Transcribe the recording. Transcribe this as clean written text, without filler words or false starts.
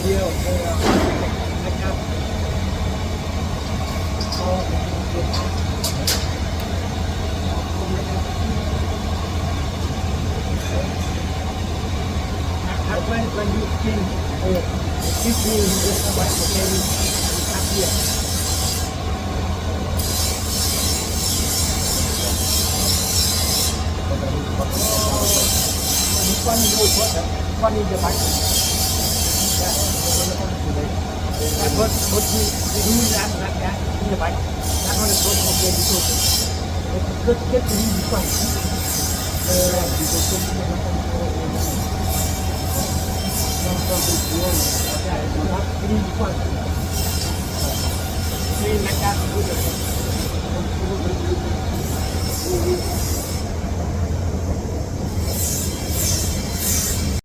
เดียวนะครับก็เป็นนะครับwhen you think this means it's about okay up here one is the back yeah what you do that in the back that one is what okay this okay good get to this one ini